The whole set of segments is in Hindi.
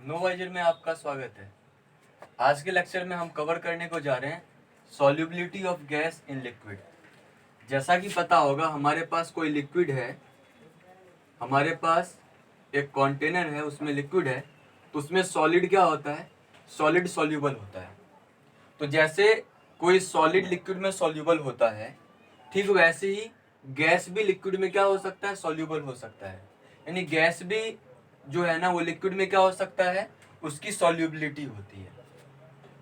नोवाइजर में आपका स्वागत है। आज के लेक्चर में हम कवर करने को जा रहे हैं solubility of gas in liquid. जैसा कि पता होगा, हमारे पास कोई लिक्विड है, हमारे पास एक कंटेनर है, उसमें लिक्विड है, तो उसमें सॉलिड क्या होता है? सॉलिड सॉल्यूबल होता है। तो जैसे कोई सॉलिड लिक्विड में सॉल्यूबल होता है, ठीक वैसे ही गैस भी लिक्विड में क्या हो सकता है? सॉल्यूबल हो सकता है। यानी गैस भी जो है ना, वो लिक्विड में क्या हो सकता है? उसकी सॉल्युबिलिटी होती है।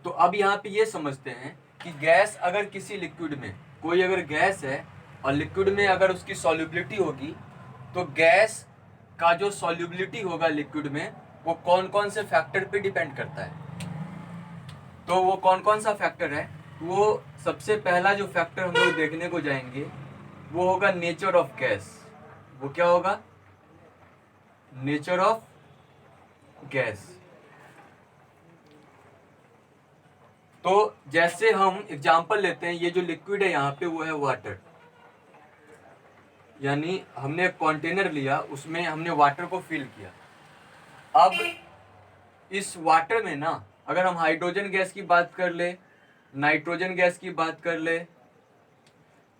तो अब यहाँ पे ये समझते हैं कि गैस अगर किसी लिक्विड में, कोई अगर गैस है और लिक्विड में अगर उसकी सॉल्युबिलिटी होगी, तो गैस का जो सॉल्युबिलिटी होगा लिक्विड में, वो कौन कौन से फैक्टर पे डिपेंड करता है। तो वो कौन कौन सा फैक्टर है? वो सबसे पहला जो फैक्टर हम लोग देखने को जाएंगे वो होगा नेचर ऑफ गैस। वो क्या होगा? Nature of gas. तो जैसे हम एग्जांपल लेते हैं, ये जो लिक्विड है यहाँ पे वो है वाटर। यानी हमने एक कंटेनर लिया, उसमें हमने वाटर को फिल किया। अब इस वाटर में ना, अगर हम हाइड्रोजन गैस की बात कर ले, नाइट्रोजन गैस की बात कर ले,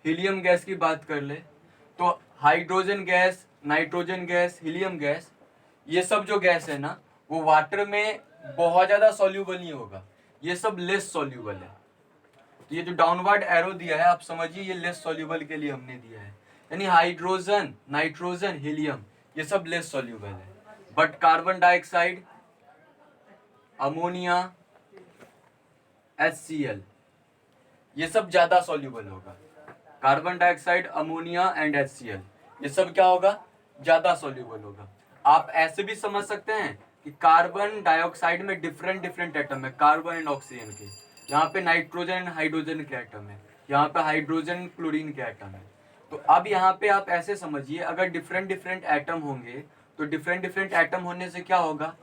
हीलियम गैस की बात कर ले, तो hydrogen gas, nitrogen gas, helium gas, ये सब जो गैस है ना, वो वाटर में बहुत ज्यादा सॉल्यूबल नहीं होगा। ये सब लेस सॉल्यूबल है। तो ये जो डाउनवर्ड एरो दिया है, आप समझिए ये लेस सॉल्यूबल के लिए हमने दिया है। यानी हाइड्रोजन, नाइट्रोजन, हीलियम, ये सब लेस सॉल्यूबल है। But carbon dioxide, ammonia, HCl, ये सब ज्यादा सॉल्यूबल होगा। Carbon dioxide, ammonia and HCl, ये सब क्या होगा? ज्यादा सॉल्यूबल होगा। आप ऐसे भी समझ सकते हैं कि कार्बन डाइऑक्साइड में डिफरेंट डिफरेंट एटम है, कार्बन एंड ऑक्सीजन के। यहाँ पे नाइट्रोजन एंड हाइड्रोजन के एटम है, यहाँ पे हाइड्रोजन क्लोरीन के एटम है। तो अब यहाँ पे आप ऐसे समझिए, अगर डिफरेंट डिफरेंट एटम होंगे, तो डिफरेंट डिफरेंट एटम होने से क्या होगा?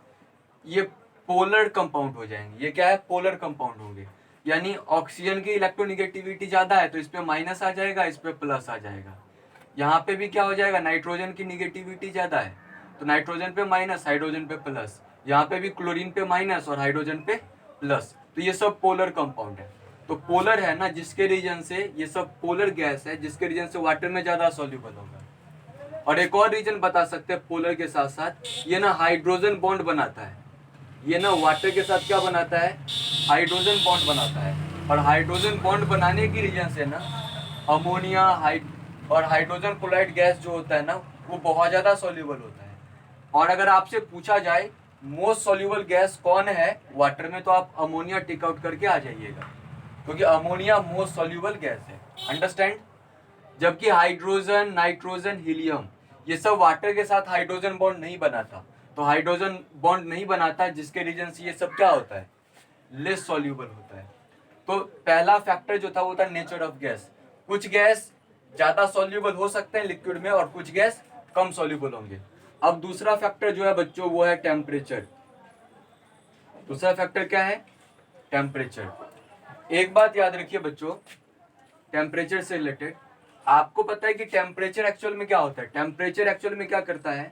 ये पोलर कंपाउंड हो जाएंगे। ये क्या है? पोलर कंपाउंड होंगे। यानी ऑक्सीजन की इलेक्ट्रोनिगेटिविटी ज्यादा है, तो इस पे माइनस आ जाएगा, इस पे प्लस आ जाएगा। यहाँ पे भी क्या हो जाएगा? नाइट्रोजन की निगेटिविटी ज्यादा है, तो नाइट्रोजन पे माइनस, हाइड्रोजन पे प्लस। यहाँ पे भी क्लोरीन पे माइनस और हाइड्रोजन पे प्लस। तो ये सब पोलर कंपाउंड है। तो पोलर है ना, जिसके रीजन से ये सब पोलर गैस है, जिसके रीजन से वाटर में ज्यादा सॉल्यूबल होगा। और एक और रीजन बता सकते हैं पोलर के साथ साथ, ये ना हाइड्रोजन बॉन्ड बनाता है। ये ना वाटर के साथ क्या बनाता है? हाइड्रोजन बॉन्ड बनाता है। और हाइड्रोजन बॉन्ड बनाने की रीजन से ना अमोनिया और हाइड्रोजन क्लोराइड गैस जो होता है ना, वो बहुत ज्यादा सॉल्यूबल होता है। और अगर आपसे पूछा जाए मोस्ट सॉल्यूबल गैस कौन है वाटर में, तो आप अमोनिया टिक आउट करके आ जाइएगा, क्योंकि अमोनिया मोस्ट सॉल्यूबल गैस है। अंडरस्टैंड? जबकि हाइड्रोजन, नाइट्रोजन, हीलियम, ये सब वाटर के साथ हाइड्रोजन बॉन्ड नहीं बनाता। तो हाइड्रोजन बॉन्ड नहीं बनाता, जिसके रीजन से ये सब क्या होता है? लेस सॉल्यूबल होता है। तो पहला फैक्टर जो था वो था नेचर ऑफ गैस। कुछ गैस ज्यादा सॉल्यूबल हो सकते हैं लिक्विड में, और कुछ गैस कम सॉल्यूबल होंगे। अब दूसरा फैक्टर जो है बच्चों, वो है टेम्परेचर। दूसरा फैक्टर क्या है? टेम्परेचर। एक बात याद रखिए बच्चों, टेम्परेचर से रिलेटेड, आपको पता है कि टेम्परेचर एक्चुअल में क्या होता है? टेम्परेचर एक्चुअल में क्या करता है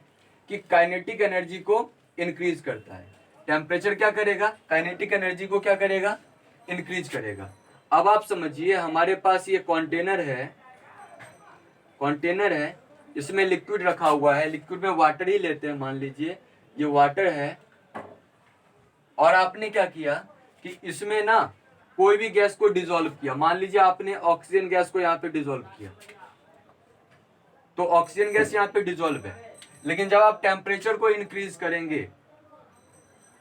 कि काइनेटिक एनर्जी को इंक्रीज करता है। टेम्परेचर क्या करेगा? काइनेटिक एनर्जी को क्या करेगा? इंक्रीज करेगा। अब आप समझिए, हमारे पास ये कंटेनर है, कंटेनर है, इसमें लिक्विड रखा हुआ है। लिक्विड में वाटर ही लेते हैं, मान लीजिए ये वाटर है। और आपने क्या किया कि इसमें ना कोई भी गैस को डिसॉल्व किया। मान लीजिए आपने ऑक्सीजन गैस को यहाँ पे डिसॉल्व किया, तो ऑक्सीजन गैस यहाँ पे डिसॉल्व है। लेकिन जब आप टेम्परेचर को इंक्रीज करेंगे,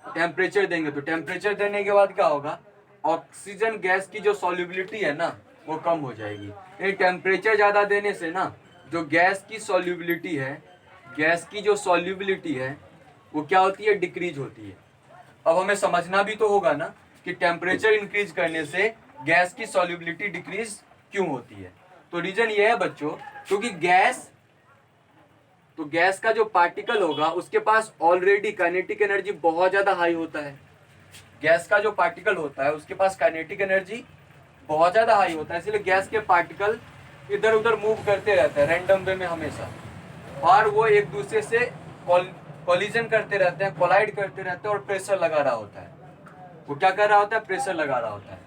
टेम्परेचर देंगे, तो टेम्परेचर देने के बाद क्या होगा? ऑक्सीजन गैस की जो सॉल्युबिलिटी है ना, वो कम हो जाएगी। यानी टेम्परेचर ज्यादा देने से ना, जो गैस की सॉल्युबिलिटी है, गैस की जो सॉल्युबिलिटी है, वो क्या होती है? डिक्रीज होती है। अब हमें समझना भी तो होगा ना कि टेम्परेचर इंक्रीज करने से गैस की सॉल्युबिलिटी डिक्रीज क्यों होती है। तो रीजन ये है बच्चों, क्योंकि गैस का जो पार्टिकल होगा उसके पास ऑलरेडी काइनेटिक एनर्जी बहुत ज्यादा हाई होता है। गैस का जो पार्टिकल होता है उसके पास काइनेटिक एनर्जी बहुत ज्यादा हाई होता है, इसलिए गैस के पार्टिकल इधर उधर मूव करते रहते हैं रैंडम वे में हमेशा, और वो एक दूसरे से कोलिजन करते रहते हैं, कोलाइड करते रहते हैं और प्रेशर लगा रहा होता है। वो क्या कर रहा होता है? प्रेशर लगा रहा होता है।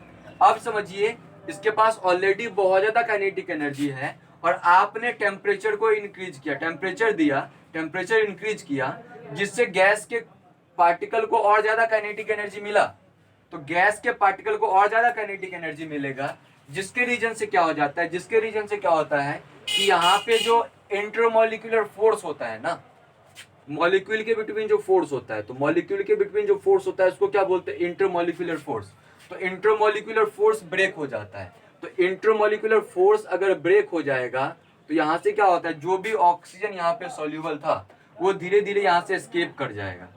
अब समझिए, इसके पास ऑलरेडी बहुत ज्यादा काइनेटिक एनर्जी है और आपने टेम्परेचर को इंक्रीज किया, टेम्परेचर दिया, टेम्परेचर इंक्रीज किया, जिससे गैस के पार्टिकल को और ज्यादा काइनेटिक एनर्जी मिला। तो गैस के पार्टिकल को और ज्यादा काइनेटिक एनर्जी मिलेगा, जिसके रीजन से क्या हो जाता है, जिसके रीजन से क्या होता है कि यहाँ पे जो इंटरमोलिकुलर फोर्स होता है ना, मॉलिक्यूल के बिटवीन जो फोर्स होता है, तो मॉलिक्यूल के बिटवीन जो फोर्स होता है उसको क्या बोलते हैं? Intermolecular force. तो इंटरमॉलिक्यूलर फोर्स ब्रेक हो जाता है। तो इंटरमॉलिक्यूलर फोर्स अगर ब्रेक हो जाएगा तो यहाँ से क्या होता है, जो भी ऑक्सीजन यहाँ पे सॉल्यूबल था वो धीरे धीरे यहाँ से एस्केप कर जाएगा।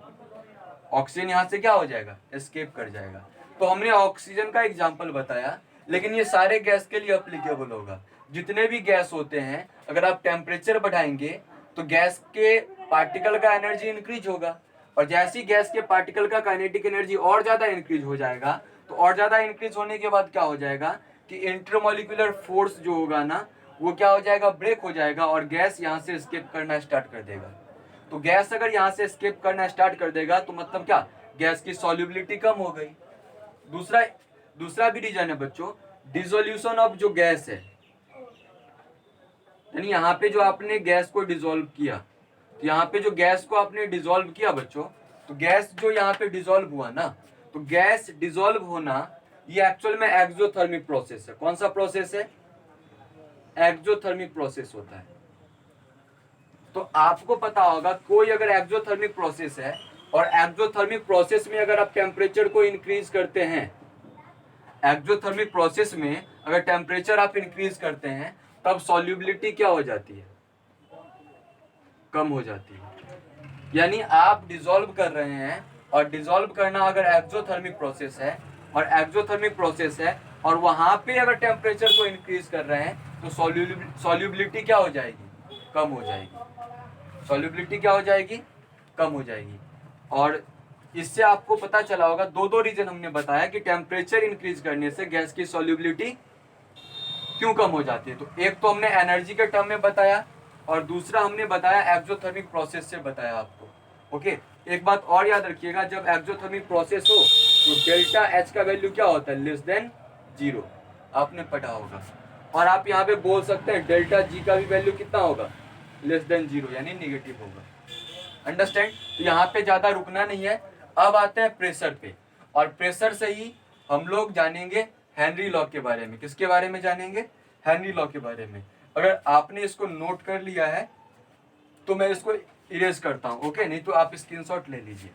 ऑक्सीजन यहाँ से क्या हो जाएगा? एस्केप कर जाएगा। तो हमने ऑक्सीजन का एग्जाम्पल बताया, लेकिन ये सारे गैस के लिए अप्लीकेबल होगा। जितने भी गैस होते हैं, अगर आप टेम्परेचर बढ़ाएंगे तो गैस के पार्टिकल का एनर्जी इंक्रीज होगा, और जैसी गैस के पार्टिकल का काइनेटिक एनर्जी और ज्यादा इंक्रीज हो जाएगा, तो और ज्यादा इंक्रीज होने के बाद क्या हो जाएगा कि इंटरमोलिकुलर फोर्स जो होगा ना, वो क्या हो जाएगा? ब्रेक हो जाएगा और गैस यहाँ से एस्केप करना स्टार्ट कर देगा। तो गैस अगर यहाँ से एस्केप करना स्टार्ट कर देगा तो मतलब क्या? गैस की सॉल्युबिलिटी कम हो गई। दूसरा दूसरा भी रीजन है बच्चों, डिसोल्यूशन ऑफ जो गैस है, यानी यहाँ पे जो आपने गैस को डिसॉल्व किया, तो यहाँ पे जो गैस को आपने डिसॉल्व किया बच्चों, तो गैस जो यहाँ पे डिसॉल्व हुआ ना, तो गैस डिसॉल्व होना ये एक्चुअल में एक्सोथर्मिक प्रोसेस है। कौन सा प्रोसेस है? एक्सोथर्मिक प्रोसेस होता है। तो आपको पता होगा, कोई अगर एक्सोथर्मिक प्रोसेस है और एक्सोथर्मिक प्रोसेस में अगर आप टेम्परेचर को इंक्रीज करते हैं, एक्सोथर्मिक प्रोसेस में अगर टेम्परेचर आप इंक्रीज करते हैं, तब सॉल्युबिलिटी क्या हो जाती है? कम हो जाती है। यानी आप डिसॉल्व कर रहे हैं, और डिसॉल्व करना अगर एक्सोथर्मिक प्रोसेस है, और एक्सोथर्मिक प्रोसेस है और वहां पे अगर टेम्परेचर को इंक्रीज कर रहे हैं, तो सॉल्युबिलिटी क्या हो जाएगी? कम हो जाएगी। सॉल्युबिलिटी क्या हो जाएगी? कम हो जाएगी। और इससे आपको पता चला होगा, दो रीजन हमने बताया कि टेम्परेचर इंक्रीज करने से गैस की सॉल्युबिलिटी क्यों कम हो जाती है। तो एक तो हमने एनर्जी के टर्म में बताया, और दूसरा हमने बताया एक्सोथर्मिक प्रोसेस से बताया आपको। ओके, एक बात और याद रखिएगा, जब एक्सोथर्मिक प्रोसेस हो तो डेल्टा एच का वैल्यू क्या होता है? Less than 0। आपने पढ़ा होगा। और आप यहाँ पे बोल सकते हैं डेल्टा जी का भी वैल्यू कितना होगा? लेस देन 0, यानी निगेटिव होगा। अंडरस्टैंड? तो यहाँ पे ज्यादा रुकना नहीं है। अब आते हैं प्रेशर पे, और प्रेशर से ही हम लोग जानेंगे हेनरी लॉ के बारे में। किसके बारे में जानेंगे? हेनरी लॉ के बारे में। अगर आपने इसको नोट कर लिया है तो मैं इसको इरेज करता हूं, ओके? नहीं तो आप स्क्रीनशॉट ले लीजिए।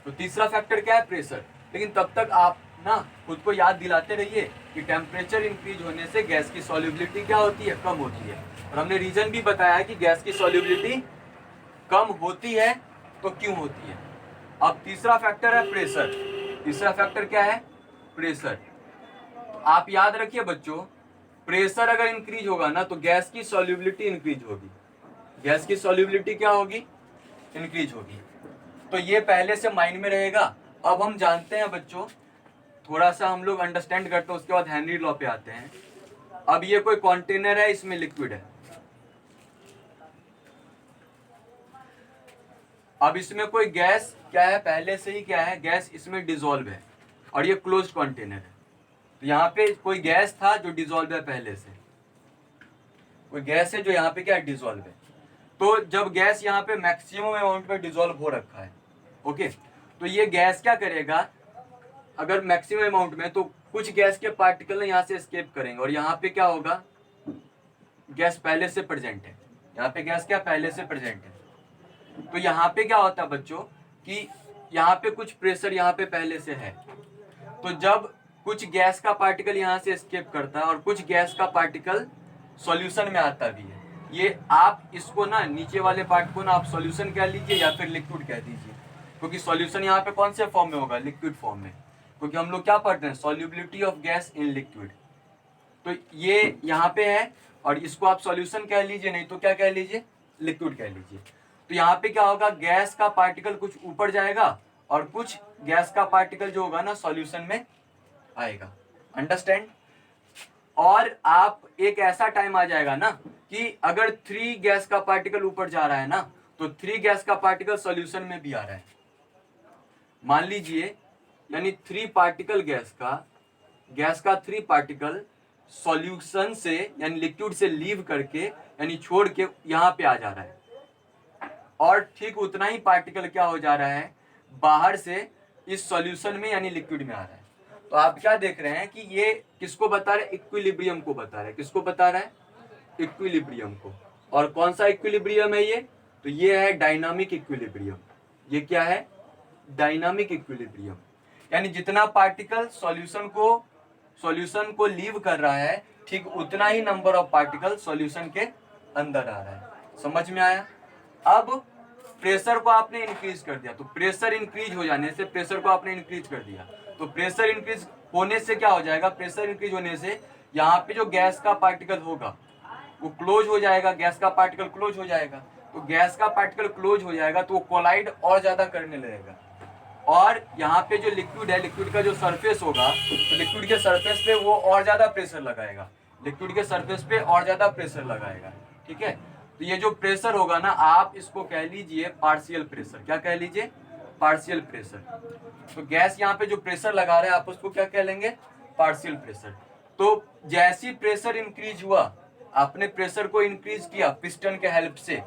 तो तीसरा फैक्टर क्या है? प्रेशर। लेकिन तब तक आप ना खुद को याद दिलाते रहिए कि टेम्परेचर इंक्रीज होने से गैस की सॉल्युबिलिटी क्या होती है? कम होती है। और हमने रीजन भी बताया कि गैस की सॉल्युबिलिटी कम होती है तो क्यों होती है। अब तीसरा फैक्टर है प्रेशर। तीसरा फैक्टर क्या है? प्रेशर। तो आप याद रखिए बच्चों, प्रेशर अगर इंक्रीज होगा ना तो गैस की सॉल्युबिलिटी इंक्रीज होगी। गैस की सॉल्युबिलिटी क्या होगी? इंक्रीज होगी। तो ये पहले से माइंड में रहेगा। अब हम जानते हैं बच्चों, थोड़ा सा हम लोग अंडरस्टैंड करते हैं, उसके बाद हेनरी लॉ पे आते हैं। अब ये कोई कंटेनर है, इसमें लिक्विड है। अब इसमें कोई गैस क्या है? पहले से ही क्या है? गैस इसमें डिसॉल्व है, और ये क्लोज्ड कंटेनर है। तो यहाँ पे कोई गैस था जो डिसॉल्व है पहले से, कोई गैस है जो यहाँ पे क्या है? डिसॉल्व है। तो जब गैस यहाँ पे मैक्सिमम अमाउंट में डिसॉल्व हो रखा है, ओके, तो ये गैस क्या करेगा? अगर मैक्सिमम अमाउंट में, तो कुछ गैस के पार्टिकल यहाँ से एस्केप करेंगे, और यहाँ पे क्या होगा? गैस पहले से प्रेजेंट है। यहाँ पे गैस क्या पहले से प्रेजेंट है। तो यहाँ पे क्या होता है बच्चों कि यहाँ पे कुछ प्रेशर यहाँ पे पहले से है। तो जब कुछ गैस का पार्टिकल यहाँ से एस्केप करता है और कुछ गैस का पार्टिकल सॉल्यूशन में आता भी है, ये आप इसको ना नीचे वाले पार्ट को ना आप सॉल्यूशन कह लीजिए या फिर लिक्विड कह दीजिए, क्योंकि सॉल्यूशन यहाँ पे कौन से फॉर्म में होगा? लिक्विड फॉर्म में, क्योंकि हम लोग क्या पढ़ते हैं? Solubility of gas in liquid. तो ये यहाँ पे है, और इसको आप सॉल्यूशन कह लीजिए, नहीं तो क्या कह लीजिए? लिक्विड कह लीजिए। तो यहाँ पे क्या होगा? गैस का पार्टिकल कुछ ऊपर जाएगा और कुछ गैस का पार्टिकल जो होगा ना सॉल्यूशन में आएगा। अंडरस्टैंड? और आप एक ऐसा टाइम आ जाएगा ना कि अगर 3 गैस का पार्टिकल ऊपर जा रहा है ना, तो 3 गैस का पार्टिकल सॉल्यूशन में भी आ रहा है। मान लीजिए यानी 3 पार्टिकल गैस का 3 पार्टिकल सॉल्यूशन से यानी लिक्विड से लीव करके यानी छोड़ के यहाँ पे आ जा रहा है, और ठीक उतना ही पार्टिकल क्या हो जा रहा है, बाहर से इस सॉल्यूशन में यानी लिक्विड में आ रहा है। तो आप क्या देख रहे हैं कि ये किसको बता रहा है, इक्विलिब्रियम को बता रहा है। किसको बता रहा है, इक्विलिब्रियम को। और कौन सा इक्विलिब्रियम है ये, तो ये है डायनामिक इक्विलिब्रियम। ये क्या है, डायनामिक इक्विलिब्रियम। यानी जितना पार्टिकल सॉल्यूशन को लीव कर रहा है, ठीक उतना ही नंबर ऑफ पार्टिकल सॉल्यूशन के अंदर आ रहा है। समझ में आया। अब प्रेशर को आपने इंक्रीज कर दिया, तो प्रेशर इंक्रीज हो जाने से प्रेशर को आपने इंक्रीज कर दिया, तो प्रेशर इंक्रीज होने से क्या हो जाएगा, प्रेशर इंक्रीज होने से यहाँ पे जो गैस का पार्टिकल होगा वो क्लोज हो जाएगा, गैस का पार्टिकल क्लोज हो जाएगा। तो गैस का पार्टिकल क्लोज हो जाएगा तो वो कोलाइड और ज्यादा करने लगेगा, और यहाँ पे जो लिक्विड है, लिक्विड का जो सरफेस होगा, तो लिक्विड के सरफेस पे वो और ज्यादा प्रेशर लगाएगा, लिक्विड के सरफेस पे और ज्यादा प्रेशर लगाएगा। ठीक है, तो ये जो प्रेशर होगा ना, आप इसको कह लीजिए पार्शियल प्रेशर। क्या कह लीजिए, पार्शियल प्रेशर। तो गैस यहाँ पे जो प्रेशर लगा रहा है, आप उसको क्या कह लेंगे, पार्शियल प्रेशर। तो जैसी प्रेशर इंक्रीज हुआ, आपने प्रेशर को इंक्रीज किया पिस्टन के हेल्प से,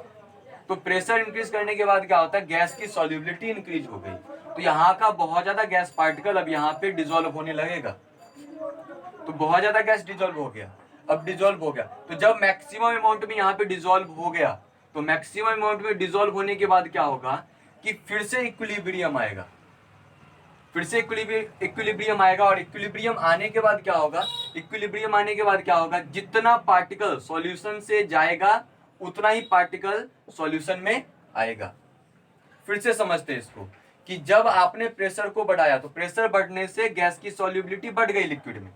तो प्रेशर इंक्रीज करने के बाद क्या होता है, गैस की सॉल्युबिलिटी इंक्रीज हो गई, तो यहाँ का बहुत ज्यादा गैस पार्टिकल अब यहाँ पे डिसॉल्व होने लगेगा। तो बहुत ज्यादा गैस डिसॉल्व हो गया, अब डिसॉल्व हो गया, तो जब मैक्सिमम अमाउंट में यहाँ पे डिसॉल्व हो गया, तो मैक्सिमम अमाउंट में डिसॉल्व होने के बाद क्या होगा कि फिर से इक्विलिब्रियम आएगा, फिर से इक्विलिब्रियम आएगा। और इक्विलिब्रियम आने के बाद क्या होगा, इक्विलिब्रियम आने के बाद क्या होगा, जितना पार्टिकल सॉल्यूशन से जाएगा उतना ही पार्टिकल सॉल्यूशन में आएगा। फिर से समझते हैं इसको कि जब आपने प्रेशर को बढ़ाया, तो प्रेशर बढ़ने से गैस की सॉल्युबिलिटी बढ़ गई लिक्विड में,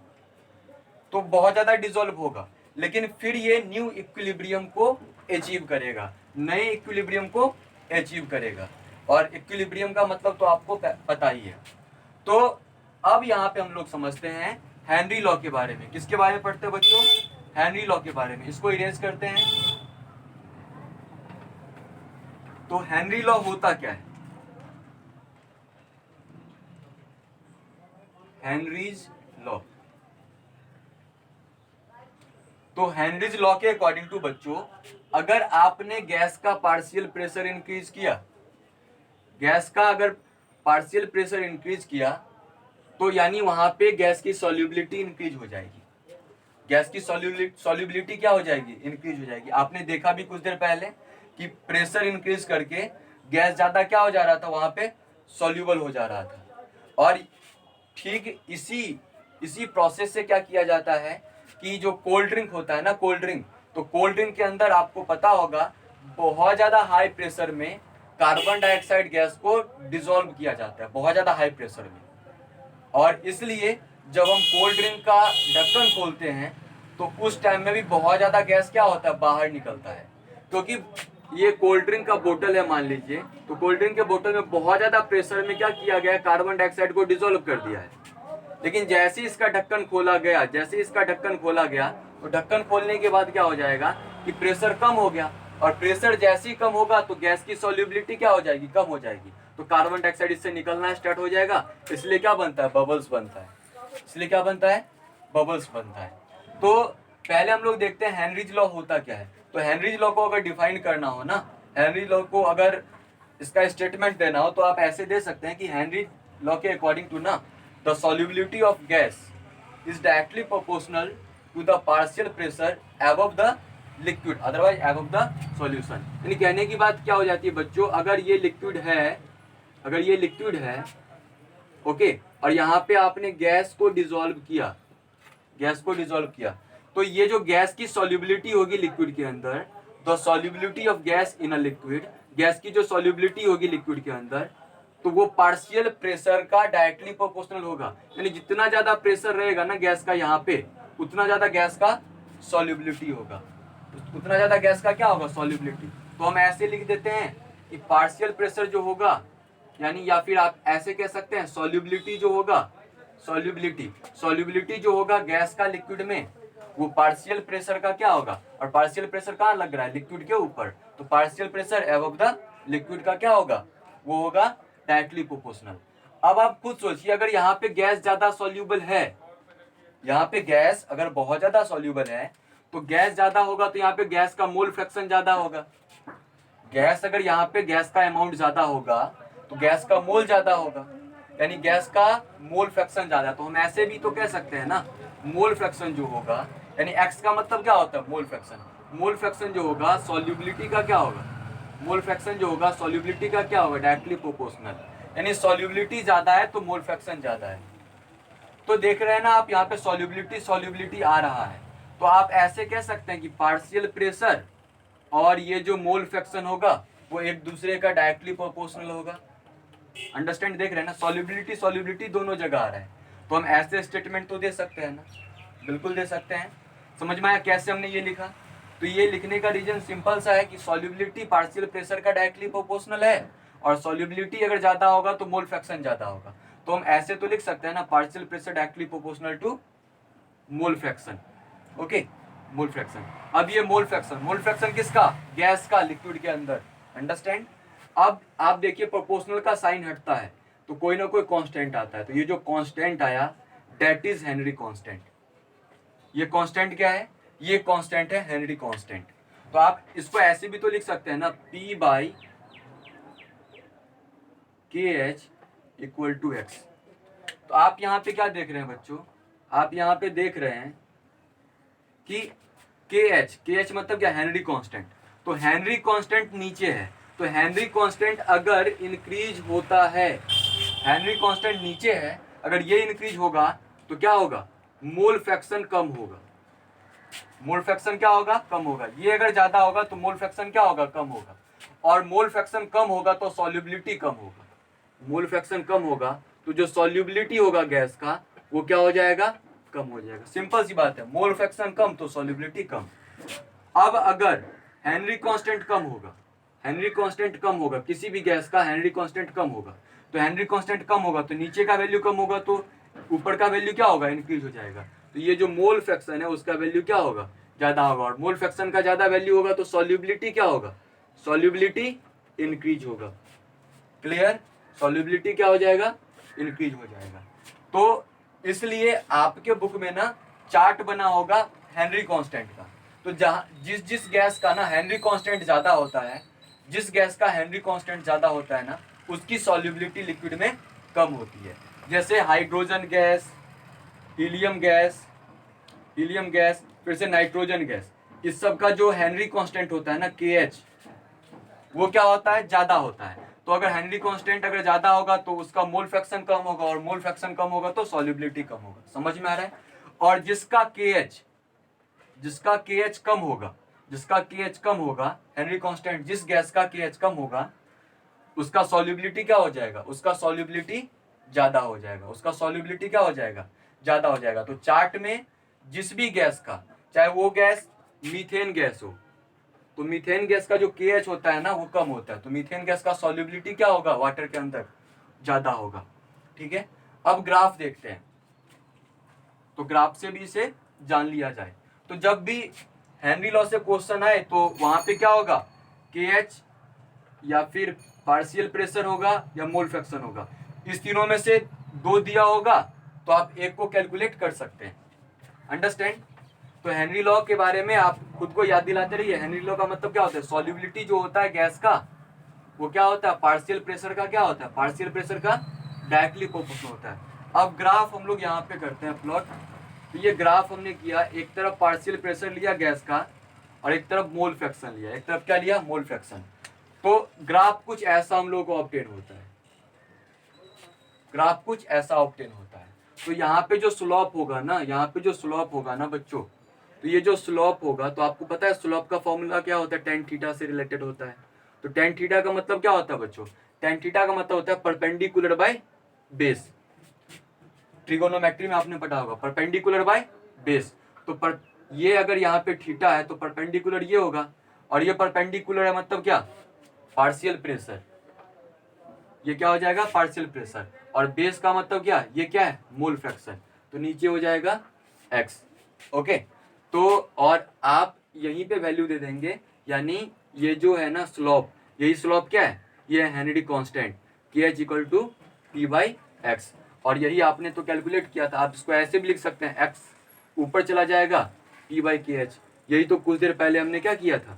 तो बहुत ज्यादा डिसॉल्व होगा, लेकिन फिर ये न्यू इक्विलिब्रियम को अचीव करेगा, नए इक्विलिब्रियम को अचीव करेगा। और इक्विलिब्रियम का मतलब तो आपको पता ही है। तो अब यहाँ पे हम लोग समझते हैं हेनरी लॉ के बारे में। किसके बारे में पढ़ते हैं बच्चों, हेनरी लॉ के बारे में। इसको इरेज करते हैं। तो हेनरी लॉ होता क्या है, हेनरीज लॉ। तो हेनरीज लॉ के अकॉर्डिंग टू बच्चों, अगर आपने गैस का पार्शियल प्रेशर इंक्रीज किया, गैस का अगर पार्शियल प्रेशर इंक्रीज किया, तो यानी वहां पे गैस की सॉल्युबिलिटी इंक्रीज हो जाएगी। गैस की सॉल्युबिलिटी क्या हो जाएगी, इंक्रीज हो जाएगी। आपने देखा भी कुछ देर पहले कि प्रेशर इंक्रीज करके गैस ज्यादा क्या हो जा रहा था, वहां पे सॉल्युबल हो जा रहा था। और ठीक इसी प्रोसेस से क्या किया जाता है कि जो कोल्ड ड्रिंक होता है ना, कोल्ड ड्रिंक, तो कोल्ड ड्रिंक के अंदर आपको पता होगा बहुत ज्यादा हाई प्रेशर में कार्बन डाइऑक्साइड गैस को डिसॉल्व किया जाता है, बहुत ज्यादा हाई प्रेशर में। और इसलिए जब हम कोल्ड ड्रिंक का ढक्कन खोलते हैं, तो उस टाइम में भी बहुत ज्यादा गैस क्या होता है, बाहर निकलता है। क्योंकि ये कोल्ड ड्रिंक का बोतल है मान लीजिए, तो कोल्ड ड्रिंक के बोतल में बहुत ज्यादा प्रेशर में क्या किया गया है, कार्बन डाइऑक्साइड को डिसॉल्व कर दिया है। लेकिन जैसे इसका ढक्कन खोला गया, तो ढक्कन खोलने के बाद क्या हो जाएगा कि प्रेशर कम हो गया, और प्रेशर जैसे ही कम होगा तो गैस की सॉल्युबिलिटी क्या हो जाएगी, कम हो जाएगी, तो कार्बन डाइऑक्साइड इससे निकलना स्टार्ट हो जाएगा। इसलिए क्या बनता है, बबल्स बनता है। इसलिए क्या बनता है, बबल्स बनता है। तो पहले हम लोग देखते हैं हेनरीज लॉ होता क्या है। तो हेनरीज लॉ को अगर डिफाइन करना हो ना, हेनरी लॉ को अगर इसका स्टेटमेंट देना हो, तो आप ऐसे दे सकते हैं कि हेनरी लॉ के अकॉर्डिंग टू ना, the solubility of gas is directly proportional to the partial pressure above the liquid, otherwise above the solution. यानी कहने की बात क्या हो जाती है बच्चों, अगर ये लिक्विड है, ओके, और यहाँ पे आपने गैस को डिसॉल्व किया, तो ये जो गैस की सॉल्युबिलिटी होगी लिक्विड के अंदर, the solubility of gas in a liquid, gas की जो सॉल्युबिलिटी होगी लिक्विड के अंदर, तो वो पार्शियल प्रेशर का डायरेक्टली प्रोपोर्शनल होगा। यानी जितना ज्यादा प्रेशर रहेगा ना गैस का यहाँ पे, उतना ज्यादा गैस का सॉल्युबिलिटी होगा, उतना ज्यादा गैस का क्या होगा, सॉल्युबिलिटी। तो हम ऐसे लिख देते हैं कि पार्शियल प्रेशर जो होगा, यानी या फिर आप ऐसे कह सकते हैं सॉल्युबिलिटी जो होगा गैस का लिक्विड में, वो पार्शियल प्रेशर का क्या होगा, और पार्शियल प्रेशर कहाँ लग रहा है, लिक्विड के ऊपर, तो partial pressure above the liquid का क्या होगा, वो होगा डायरेक्टली प्रोपोर्शनल। अब आप खुद सोचिए, अगर यहाँ पे गैस ज्यादा सॉल्यूबल है, यहाँ पे गैस अगर बहुत ज्यादा सॉल्यूबल है, तो गैस ज्यादा होगा तो यहाँ पे गैस का मोल फ्रैक्शन ज्यादा होगा। गैस अगर यहाँ पे गैस का अमाउंट ज्यादा होगा तो गैस का मोल ज्यादा होगा, यानी गैस का मोल फ्रैक्शन ज्यादा। तो हम ऐसे भी तो कह सकते हैं ना, मोल फ्रैक्शन जो होगा, यानी एक्स का मतलब क्या होता है, मोल फ्रैक्शन। मोल फ्रैक्शन जो होगा सॉल्युबिलिटी का क्या होगा, मोल फ्रैक्शन जो होगा सॉल्युबिलिटी का क्या होगा, डायरेक्टली प्रोपोर्शनल। यानी सॉल्युबिलिटी ज्यादा है तो मोल फ्रैक्शन ज्यादा है। तो देख रहे हैं ना आप, यहाँ पे सॉल्युबिलिटी आ रहा है, तो आप ऐसे कह सकते हैं कि पार्शियल प्रेशर और ये जो मोल फ्रैक्शन होगा वो एक दूसरे का डायरेक्टली प्रोपोर्शनल होगा। अंडरस्टैंड, देख रहे हैं ना, सॉल्युबिलिटी दोनों जगह आ रहा है, तो हम ऐसे स्टेटमेंट तो दे सकते हैं ना, बिल्कुल दे सकते हैं। समझ में आया कैसे हमने ये लिखा? तो ये लिखने का रीजन सिंपल सा है कि सॉल्युबिलिटी पार्शियल प्रेशर का डायरेक्टली प्रोपोर्शनल है, और सॉल्युबिलिटी अगर ज्यादा होगा तो मोल फ्रैक्शन ज्यादा होगा। तो हम ऐसे तो लिख सकते हैं ना, partial pressure directly proportional to mole fraction. Okay, mole fraction. अब ये मोल फ्रैक्शन किसका, गैस का लिक्विड के अंदर। अंडरस्टैंड। अब आप देखिए प्रोपोर्शनल का साइन हटता है तो कोई ना कोई कांस्टेंट आता है, तो ये जो कांस्टेंट आया दैट इज हेनरी कांस्टेंट। ये कांस्टेंट क्या है, ये कांस्टेंट है हेनरी कांस्टेंट। तो आप इसको ऐसे भी तो लिख सकते हैं ना, P बाई के एच इक्वल टू एक्स। तो आप यहाँ पे क्या देख रहे हैं बच्चों, आप यहाँ पे देख रहे हैं कि के एच मतलब क्या, हेनरी कांस्टेंट। तो हेनरी कांस्टेंट नीचे है, तो हेनरी कांस्टेंट अगर इंक्रीज होता है, हेनरी कांस्टेंट नीचे है, अगर ये इंक्रीज होगा तो क्या होगा, मोल फ्रैक्शन कम होगा। मोल फ्रैक्शन क्या होगा, कम होगा। ये अगर ज्यादा होगा तो मोल फ्रैक्शन क्या होगा, कम होगा। और मोल फ्रैक्शन कम होगा तो सॉल्युबिलिटी कम होगा। मोल फ्रैक्शन कम होगा तो जो सॉल्युबिलिटी होगा गैस का वो क्या हो जाएगा, कम हो जाएगा। सिंपल सी बात है, मोल फ्रैक्शन कम तो सॉल्युबिलिटी कम। अब अगर हेनरी कांस्टेंट कम होगा, हेनरी कांस्टेंट कम होगा, किसी भी गैस का हेनरी कांस्टेंट कम होगा, तो हेनरी कांस्टेंट कम होगा तो नीचे का वैल्यू कम होगा, तो ऊपर का वैल्यू क्या होगा, इंक्रीज हो जाएगा। तो ये जो मोल फ्रैक्शन है उसका वैल्यू क्या होगा, ज्यादा होगा। और मोल फ्रैक्शन का ज्यादा वैल्यू होगा तो सॉल्युबिलिटी क्या होगा, सॉल्युबिलिटी इंक्रीज होगा। क्लियर, सॉल्युबिलिटी क्या हो जाएगा, इंक्रीज हो जाएगा। तो इसलिए आपके बुक में ना चार्ट बना होगा हेनरी कांस्टेंट का। तो जहां जिस जिस गैस का ना हेनरी कांस्टेंट ज्यादा होता है, जिस गैस का हेनरी कांस्टेंट ज्यादा होता है ना, उसकी सॉल्युबिलिटी लिक्विड में कम होती है। जैसे हाइड्रोजन गैस, हीलियम गैस, फिर से नाइट्रोजन गैस, इस सब का जो हेनरी कांस्टेंट होता है ना KH, वो क्या होता है, ज्यादा होता है। तो अगर हेनरी कांस्टेंट अगर ज्यादा होगा तो उसका मोल फ्रैक्शन कम होगा, और मोल फ्रैक्शन कम होगा तो सॉल्युबिलिटी कम होगा। समझ में आ रहा है? और जिसका KH कम होगा, जिसका KH कम होगा, हेनरी कांस्टेंट जिस गैस का KH कम होगा उसका सॉल्युबिलिटी क्या हो जाएगा, उसका सॉल्युबिलिटी ज्यादा हो जाएगा, उसका सॉल्युबिलिटी क्या हो जाएगा, ज्यादा हो जाएगा। तो चार्ट में जिस भी गैस का, चाहे वो गैस मीथेन गैस हो, तो मीथेन गैस का जो KH होता है ना वो कम होता है, तो मीथेन गैस का सॉल्युबिलिटी क्या होगा, वाटर के अंदर ज्यादा होगा। ठीक है, अब ग्राफ देखते हैं, तो ग्राफ से भी इसे जान लिया जाए। तो जब भी हेनरी लॉ से क्वेश्चन आए तो वहां पे क्या होगा, KH या फिर पार्शियल प्रेशर होगा या मोल फ्रैक्शन होगा। इस तीनों में से दो दिया होगा तो आप एक को कैलकुलेट कर सकते हैं। अंडरस्टैंड। तो हेनरी लॉ के बारे में आप खुद को याद दिलाते रहिए। हेनरी लॉ का मतलब क्या होता है, सॉल्युबिलिटी जो होता है गैस का वो क्या होता है, पार्शियल प्रेशर का क्या होता है, पार्शियल प्रेशर का डायरेक्टली प्रोपोर्शनल होता है। अब ग्राफ हम लोग यहाँ पे करते हैं प्लॉट। तो ये ग्राफ हमने किया, एक तरफ पार्शियल प्रेशर लिया गैस का और एक तरफ मोल फ्रैक्शन लिया, एक तरफ क्या लिया, मोल फ्रैक्शन। तो ग्राफ कुछ ऐसा हम लोग को ऑब्टेन होता है, ग्राफ कुछ ऐसा ऑब्टेन होता है। तो यहाँ पे जो स्लोप होगा ना, यहाँ पे जो स्लोप होगा ना बच्चों, तो ये जो स्लोप होगा, तो आपको पता है स्लोप का फॉर्मूला क्या होता है, टेन थीटा से रिलेटेड होता है। तो टेन थीटा का मतलब क्या होता है बच्चों, टेन थीटा का मतलब होता है परपेंडिकुलर बाय बेस। ट्रिगोनोमेट्री में आपने पढ़ा होगा परपेंडिकुलर बाय बेस। तो ये अगर यहाँ पे थीटा है तो परपेंडिकुलर ये होगा, और ये परपेंडिकुलर है मतलब क्या, पार्शियल प्रेशर। ये क्या हो जाएगा, पार्शियल प्रेशर। और बेस का मतलब क्या, ये क्या है, मोल फ्रैक्शन। तो नीचे हो जाएगा x। ओके, तो और आप यहीं पे वैल्यू दे देंगे, यानी ये जो है ना स्लोप, यही स्लोप क्या है, ये है Henry constant KH equal to P/x। और यही आपने तो कैलकुलेट किया था, आप इसको ऐसे भी लिख सकते हैं, x ऊपर चला जाएगा P/KH। यही तो कुछ देर पहले हमने क्या किया था,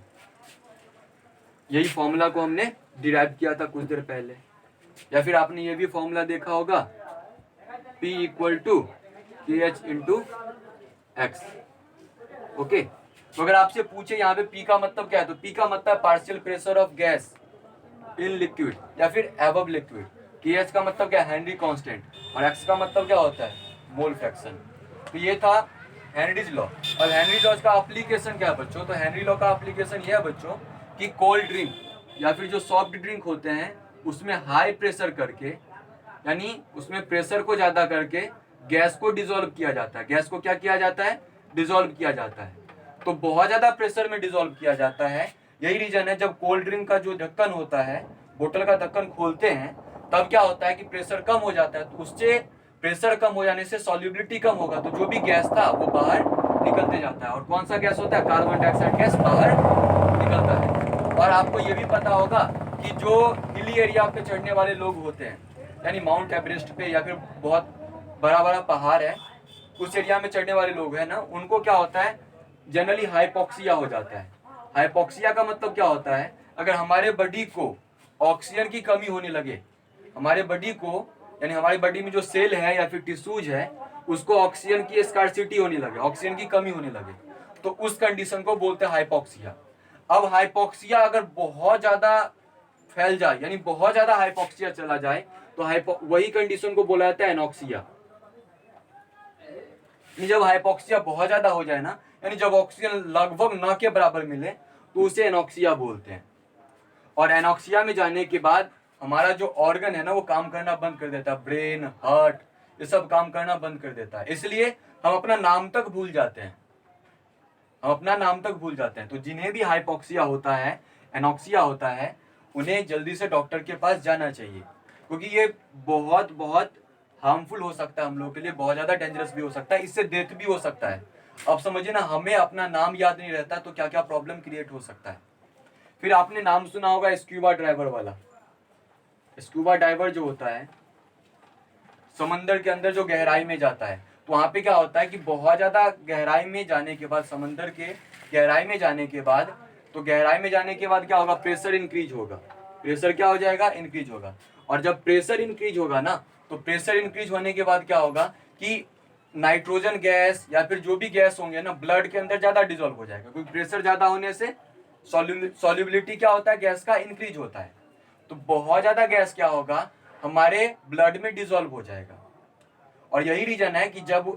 यही फॉर्मूला को हमने डिराइव किया था कुछ देर पहले। या फिर आपने ये भी फॉर्मूला देखा होगा, P equal to KH into x. Okay, तो अगर आपसे पूछे यहाँ पे P का मतलब क्या है, तो P का मतलब partial pressure of gas in liquid या फिर एबव लिक्विड। KH का मतलब क्या है, हेनरी कांस्टेंट, और x का मतलब क्या होता है, मोल फ्रैक्शन। तो ये था हेनरीज लॉ। और हेनरी लॉ का एप्लीकेशन क्या है बच्चों, तो हेनरी लॉ का एप्लीकेशन ये है बच्चों कि कोल्ड ड्रिंक या फिर जो सॉफ्ट ड्रिंक होते हैं उसमें हाई प्रेशर करके, यानी उसमें प्रेशर को ज्यादा करके गैस को डिसॉल्व किया जाता है। गैस को क्या किया जाता है, डिसॉल्व किया जाता है। तो बहुत ज्यादा प्रेशर में डिसॉल्व किया जाता है। यही रीजन है जब कोल्ड ड्रिंक का जो ढक्कन होता है, बोतल का ढक्कन खोलते हैं, तब क्या होता है कि प्रेशर कम हो जाता है। तो उससे प्रेशर कम हो जाने से सॉल्युबिलिटी कम होगा, तो जो भी गैस था वो बाहर निकलते जाता है। और कौन सा गैस होता है, कार्बन डाइऑक्साइड गैस बाहर निकलता है। और आपको ये भी पता होगा कि जो हिली एरिया पे चढ़ने वाले लोग होते हैं, यानी माउंट एवरेस्ट पे या फिर बहुत बड़ा बड़ा पहाड़ है, उस एरिया में चढ़ने वाले लोग हैं ना, उनको क्या होता है, जनरली हाइपोक्सिया हो जाता है। हाइपोक्सिया का मतलब क्या होता है, अगर हमारे बॉडी को ऑक्सीजन की कमी होने लगे, हमारे बॉडी को, यानी हमारी बॉडी में जो सेल है या फिर टिश्यूज है, उसको ऑक्सीजन की स्कार्सिटी होने लगे, ऑक्सीजन की कमी होने लगे, तो उस कंडीशन को बोलते हैं हाइपोक्सिया। अब हाइपोक्सिया अगर बहुत ज्यादा फैल जाए, यानी बहुत ज्यादा हाइपोक्सिया चला जाए, तो वही कंडीशन को बोला जाता है एनॉक्सिया। जब हाइपोक्सिया बहुत ज्यादा हो जाए ना, यानी जब ऑक्सीजन लगभग न के बराबर मिले, तो उसे एनॉक्सिया बोलते हैं। और एनॉक्सिया में जाने के बाद हमारा जो ऑर्गन है ना वो काम करना बंद कर देता है, ब्रेन, हार्ट, ये सब काम करना बंद कर देता है। इसलिए हम अपना नाम तक भूल जाते हैं, हम अपना नाम तक भूल जाते हैं। तो जिन्हें भी हाइपोक्सिया होता है, एनॉक्सिया होता है, उन्हें जल्दी से डॉक्टर के पास जाना चाहिए, क्योंकि ये बहुत बहुत हार्मफुल हो सकता है हम लोग के लिए, बहुत ज्यादा डेंजरस भी हो सकता है, इससे डेथ भी हो सकता है। अब समझिए ना, हमें अपना नाम याद नहीं रहता तो क्या क्या प्रॉब्लम क्रिएट हो सकता है। फिर आपने नाम सुना होगा स्क्यूबा ड्राइवर वाला। स्क्यूबा डाइवर जो होता है, समंदर के अंदर जो गहराई में जाता है, तो वहां पे क्या होता है कि बहुत ज्यादा गहराई में जाने के बाद, समंदर के गहराई में जाने के बाद, तो गहराई में जाने के बाद क्या होगा, प्रेशर इंक्रीज होगा। प्रेशर क्या हो जाएगा, इंक्रीज होगा। और जब प्रेशर इंक्रीज होगा ना, तो प्रेशर इंक्रीज होने के बाद क्या होगा कि नाइट्रोजन गैस या फिर जो भी गैस होंगे ना, ब्लड के अंदर ज्यादा डिजोल्व हो जाएगा, क्योंकि प्रेशर ज्यादा होने से सॉल्युबिलिटी क्या होता है, गैस का इंक्रीज होता है। तो बहुत ज्यादा गैस क्या होगा, हमारे ब्लड में डिजोल्व हो जाएगा। और यही रीजन है कि जब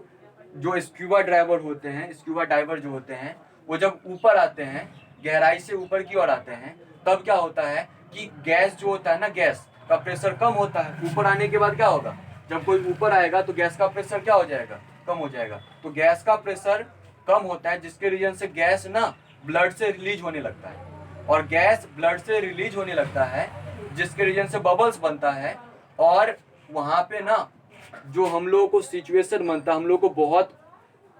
जो स्क्यूबा ड्राइवर होते हैं, स्क्यूबा डाइवर जो होते हैं, वो जब ऊपर आते हैं, गहराई से ऊपर की ओर आते हैं, तब क्या होता है कि गैस जो होता है ना, गैस का प्रेशर कम होता है। ऊपर आने के बाद क्या होगा, जब कोई ऊपर आएगा तो गैस का प्रेशर क्या हो जाएगा, कम हो जाएगा। तो गैस का प्रेशर कम होता है, जिसके रीजन से गैस ना ब्लड से रिलीज होने लगता है। और गैस ब्लड से रिलीज होने लगता है, जिसके रीजन से बबल्स बनता है। और वहां पे ना जो हम लोगों को सिचुएशन बनता है, हम लोग को बहुत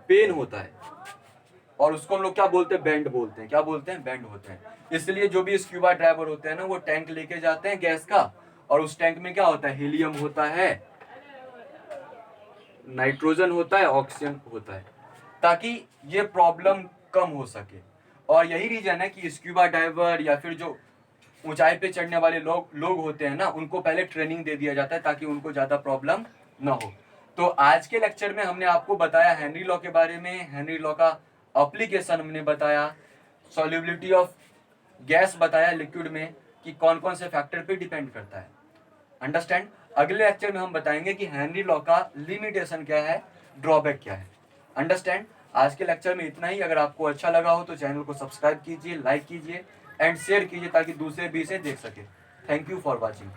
पेन होता है, और उसको हम लोग क्या बोलते हैं, बैंड बोलते हैं। क्या बोलते हैं, बैंड होते हैं। इसलिए जो भी स्क्यूबा ड्राइवर होते हैं ना, वो टैंक लेके जाते हैं गैस का, और उस टैंक में क्या होता है, हीलियम होता है, नाइट्रोजन होता है, ऑक्सीजन होता है, ताकि ये प्रॉब्लम कम हो सके। और यही रीजन है कि स्क्यूबा डाइवर या फिर जो ऊंचाई पे चढ़ने वाले लोग होते हैं ना, उनको पहले ट्रेनिंग दे दिया जाता है, ताकि उनको ज्यादा प्रॉब्लम ना हो। तो आज के लेक्चर में हमने आपको बताया हेनरी लॉ के बारे में, हेनरी लॉ का एप्लीकेशन हमने बताया, सॉल्युबिलिटी ऑफ गैस बताया लिक्विड में कि कौन कौन से फैक्टर पे डिपेंड करता है। अंडरस्टैंड। अगले लेक्चर में हम बताएंगे कि हेनरी लॉ का लिमिटेशन क्या है, ड्रॉबैक क्या है। अंडरस्टैंड। आज के लेक्चर में इतना ही। अगर आपको अच्छा लगा हो तो चैनल को सब्सक्राइब कीजिए, लाइक कीजिए एंड शेयर कीजिए, ताकि दूसरे भी इसे देख सके। Thank you for watching.